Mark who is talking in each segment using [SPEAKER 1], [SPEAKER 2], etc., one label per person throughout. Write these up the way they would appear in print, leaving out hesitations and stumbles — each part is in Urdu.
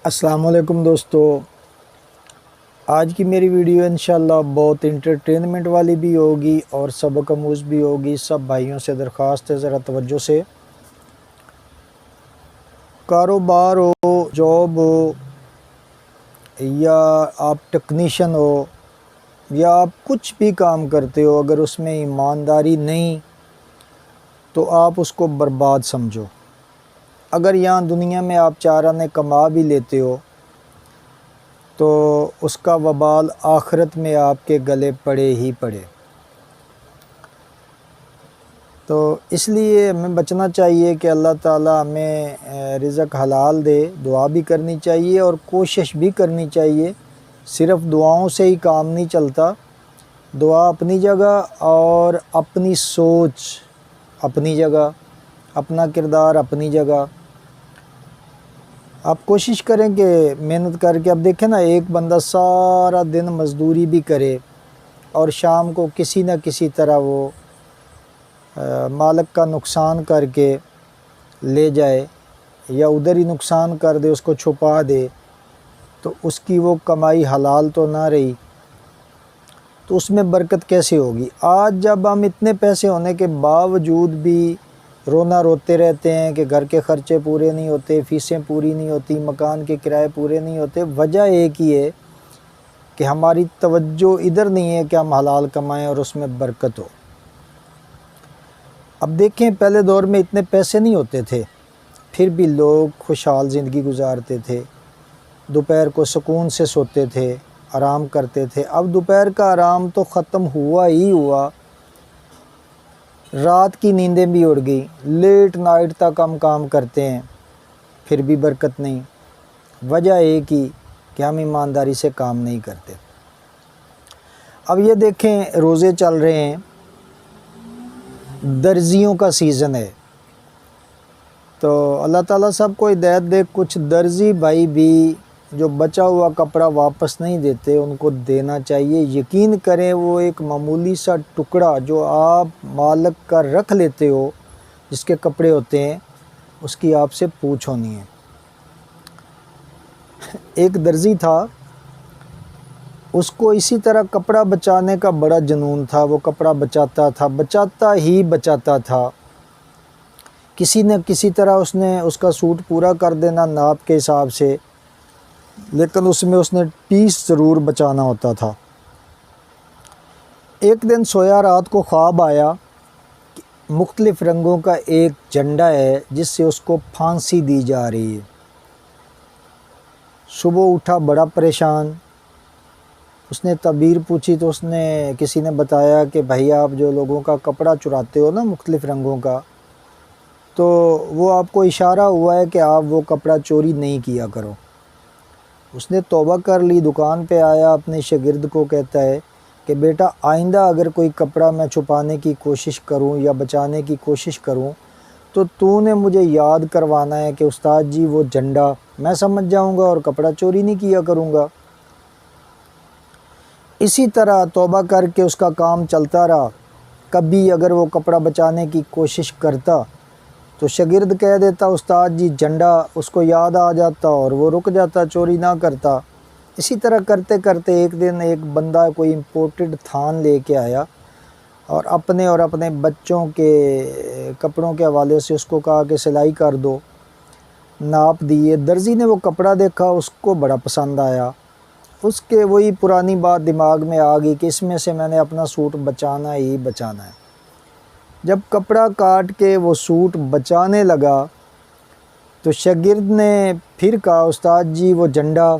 [SPEAKER 1] السلام علیکم دوستو، آج کی میری ویڈیو انشاءاللہ بہت انٹرٹینمنٹ والی بھی ہوگی اور سبق آموز بھی ہوگی۔ سب بھائیوں سے درخواست ہے ذرا توجہ سے۔ کاروبار ہو، جاب ہو، یا آپ ٹیکنیشین ہو، یا آپ کچھ بھی کام کرتے ہو، اگر اس میں ایمانداری نہیں تو آپ اس کو برباد سمجھو۔ اگر یہاں دنیا میں آپ چار آنے کما بھی لیتے ہو تو اس کا وبال آخرت میں آپ کے گلے پڑے ہی پڑے۔ تو اس لیے ہمیں بچنا چاہیے کہ اللہ تعالیٰ ہمیں رزق حلال دے، دعا بھی کرنی چاہیے اور کوشش بھی کرنی چاہیے۔ صرف دعاؤں سے ہی کام نہیں چلتا، دعا اپنی جگہ اور اپنی سوچ اپنی جگہ، اپنا کردار اپنی جگہ۔ آپ کوشش کریں کہ محنت کر کے، اب دیکھیں نا، ایک بندہ سارا دن مزدوری بھی کرے اور شام کو کسی نہ کسی طرح وہ مالک کا نقصان کر کے لے جائے یا ادھر ہی نقصان کر دے، اس کو چھپا دے، تو اس کی وہ کمائی حلال تو نہ رہی، تو اس میں برکت کیسے ہوگی؟ آج جب ہم اتنے پیسے ہونے کے باوجود بھی رونا روتے رہتے ہیں کہ گھر کے خرچے پورے نہیں ہوتے، فیسیں پوری نہیں ہوتی، مکان کے کرائے پورے نہیں ہوتے، وجہ ایک ہی ہے کہ ہماری توجہ ادھر نہیں ہے کہ ہم حلال کمائیں اور اس میں برکت ہو۔ اب دیکھیں، پہلے دور میں اتنے پیسے نہیں ہوتے تھے، پھر بھی لوگ خوشحال زندگی گزارتے تھے، دوپہر کو سکون سے سوتے تھے، آرام کرتے تھے۔ اب دوپہر کا آرام تو ختم ہوا ہی ہوا، رات کی نیندیں بھی اڑ گئی، لیٹ نائٹ تک ہم کام کرتے ہیں، پھر بھی برکت نہیں۔ وجہ ایک ہی کہ ہم ایمانداری سے کام نہیں کرتے۔ اب یہ دیکھیں، روزے چل رہے ہیں، درزیوں کا سیزن ہے، تو اللہ تعالیٰ سب کو ہدایت دے۔ کچھ درزی بھائی بھی جو بچا ہوا کپڑا واپس نہیں دیتے، ان کو دینا چاہیے۔ یقین کریں، وہ ایک معمولی سا ٹکڑا جو آپ مالک کا رکھ لیتے ہو، جس کے کپڑے ہوتے ہیں، اس کی آپ سے پوچھ ہونی ہے۔ ایک درزی تھا، اس کو اسی طرح کپڑا بچانے کا بڑا جنون تھا، وہ کپڑا بچاتا تھا، بچاتا ہی بچاتا تھا، کسی نہ کسی طرح اس نے اس کا سوٹ پورا کر دینا ناپ کے حساب سے، لیکن اس میں اس نے پیس ضرور بچانا ہوتا تھا۔ ایک دن سویا، رات کو خواب آیا کہ مختلف رنگوں کا ایک جھنڈا ہے جس سے اس کو پھانسی دی جا رہی ہے۔ صبح اٹھا بڑا پریشان، اس نے تعبیر پوچھی تو اس نے کسی نے بتایا کہ بھائی، آپ جو لوگوں کا کپڑا چراتے ہو نا مختلف رنگوں کا، تو وہ آپ کو اشارہ ہوا ہے کہ آپ وہ کپڑا چوری نہیں کیا کرو۔ اس نے توبہ کر لی، دکان پہ آیا، اپنے شاگرد کو کہتا ہے کہ بیٹا، آئندہ اگر کوئی کپڑا میں چھپانے کی کوشش کروں یا بچانے کی کوشش کروں تو نے مجھے یاد کروانا ہے کہ استاد جی وہ جھنڈا میں سمجھ جاؤں گا اور کپڑا چوری نہیں کیا کروں گا۔ اسی طرح توبہ کر کے اس کا کام چلتا رہا۔ کبھی اگر وہ کپڑا بچانے کی کوشش کرتا تو شاگرد کہہ دیتا استاد جی جھنڈا، اس کو یاد آ جاتا اور وہ رک جاتا، چوری نہ کرتا۔ اسی طرح کرتے کرتے ایک دن ایک بندہ کوئی امپورٹڈ تھان لے کے آیا اور اپنے بچوں کے کپڑوں کے حوالے سے اس کو کہا کہ سلائی کر دو، ناپ دیے۔ درزی نے وہ کپڑا دیکھا، اس کو بڑا پسند آیا، اس کے وہی پرانی بات دماغ میں آ گئی کہ اس میں سے میں نے اپنا سوٹ بچانا ہی بچانا ہے۔ جب کپڑا کاٹ کے وہ سوٹ بچانے لگا تو شاگرد نے پھر کہا استاد جی وہ جھنڈا،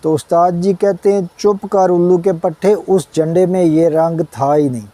[SPEAKER 1] تو استاد جی کہتے ہیں چپ کر الو کے پٹھے، اس جھنڈے میں یہ رنگ تھا ہی نہیں۔